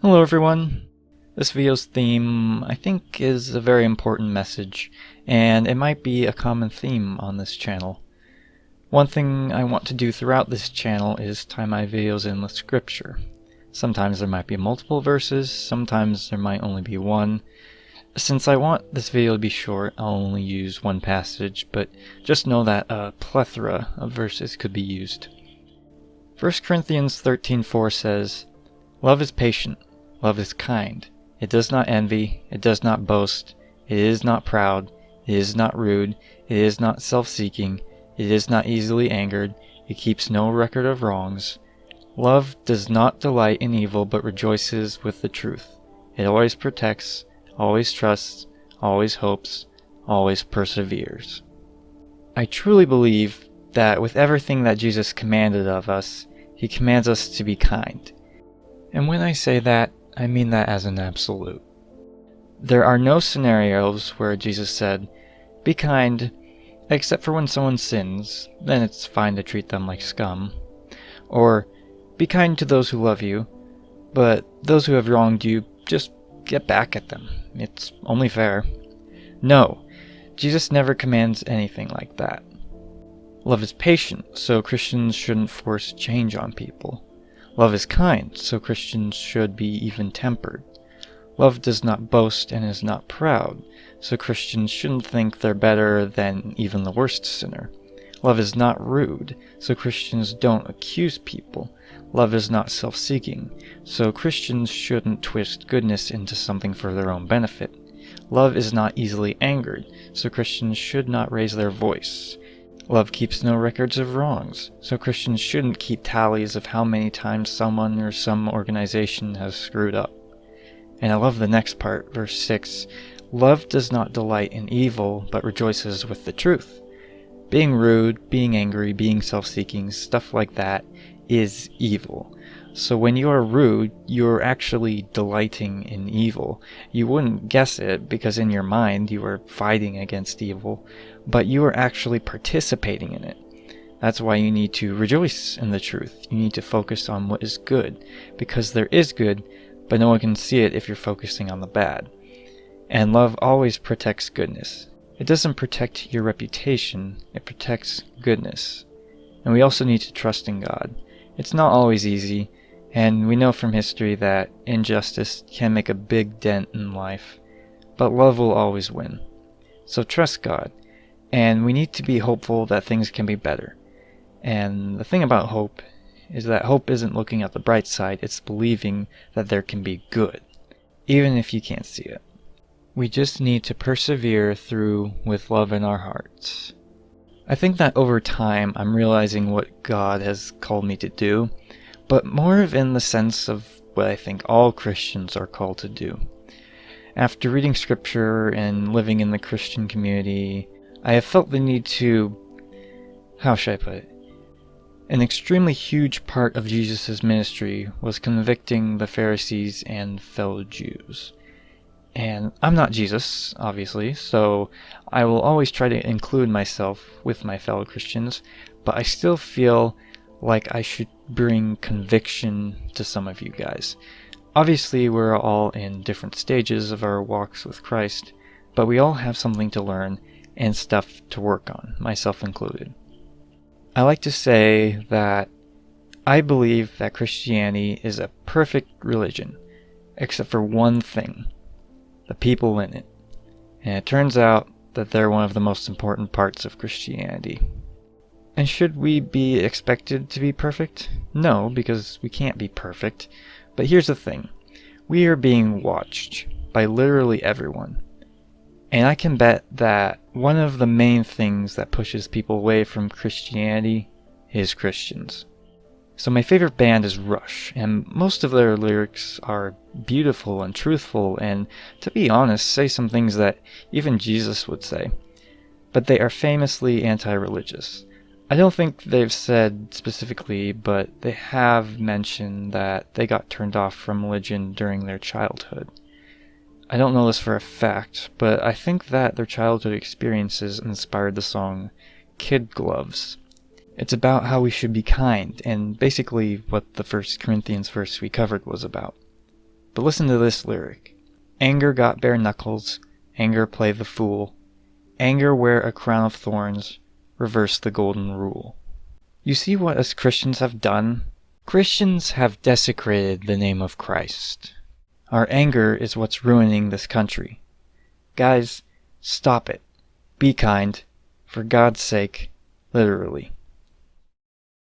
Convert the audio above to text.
Hello everyone! This video's theme, I think, is a very important message, and it might be a common theme on this channel. One thing I want to do throughout this channel is tie my videos in with scripture. Sometimes there might be multiple verses, sometimes there might only be one. Since I want this video to be short, I'll only use one passage, but just know that a plethora of verses could be used. 1 Corinthians 13:4 says, "Love is patient. Love is kind. It does not envy. It does not boast. It is not proud. It is not rude. It is not self-seeking. It is not easily angered. It keeps no record of wrongs. Love does not delight in evil, but rejoices with the truth. It always protects, always trusts, always hopes, always perseveres." I truly believe that with everything that Jesus commanded of us, he commands us to be kind. And when I say that, I mean that as an absolute. There are no scenarios where Jesus said, "Be kind," except for when someone sins, then it's fine to treat them like scum. Or, "Be kind to those who love you, but those who have wronged you, just get back at them. It's only fair." No, Jesus never commands anything like that. Love is patient, so Christians shouldn't force change on people. Love is kind, so Christians should be even-tempered. Love does not boast and is not proud, so Christians shouldn't think they're better than even the worst sinner. Love is not rude, so Christians don't accuse people. Love is not self-seeking, so Christians shouldn't twist goodness into something for their own benefit. Love is not easily angered, so Christians should not raise their voice. Love keeps no records of wrongs, so Christians shouldn't keep tallies of how many times someone or some organization has screwed up. And I love the next part, verse 6. Love does not delight in evil, but rejoices with the truth. Being rude, being angry, being self-seeking, stuff like that is evil. So when you are rude, you're actually delighting in evil. You wouldn't guess it because in your mind you are fighting against evil, but you are actually participating in it. That's why you need to rejoice in the truth. You need to focus on what is good, because there is good, but no one can see it if you're focusing on the bad. And love always protects goodness. It doesn't protect your reputation, it protects goodness. And we also need to trust in God. It's not always easy, and we know from history that injustice can make a big dent in life, but love will always win. So trust God, and we need to be hopeful that things can be better. And the thing about hope is that hope isn't looking at the bright side, it's believing that there can be good, even if you can't see it. We just need to persevere through with love in our hearts. I think that over time I'm realizing what God has called me to do, but more of in the sense of what I think all Christians are called to do. After reading scripture and living in the Christian community, I have felt the need to, how should I put it? An extremely huge part of Jesus' ministry was convicting the Pharisees and fellow Jews. And I'm not Jesus, obviously, so I will always try to include myself with my fellow Christians, but I still feel like I should bring conviction to some of you guys. Obviously, we're all in different stages of our walks with Christ, but we all have something to learn and stuff to work on, myself included. I like to say that I believe that Christianity is a perfect religion, except for one thing: the people in it. And it turns out that they're one of the most important parts of Christianity. And should we be expected to be perfect? No, because we can't be perfect. But here's the thing. We are being watched by literally everyone. And I can bet that one of the main things that pushes people away from Christianity is Christians. So my favorite band is Rush, and most of their lyrics are beautiful and truthful and, to be honest, say some things that even Jesus would say. But they are famously anti-religious. I don't think they've said specifically, but they have mentioned that they got turned off from religion during their childhood. I don't know this for a fact, but I think that their childhood experiences inspired the song Kid Gloves. It's about how we should be kind, and basically what the 1 Corinthians verse we covered was about. But listen to this lyric. Anger got bare knuckles, anger play the fool, anger wear a crown of thorns, reverse the golden rule. You see what us Christians have done? Christians have desecrated the name of Christ. Our anger is what's ruining this country. Guys, stop it. Be kind. For God's sake, literally.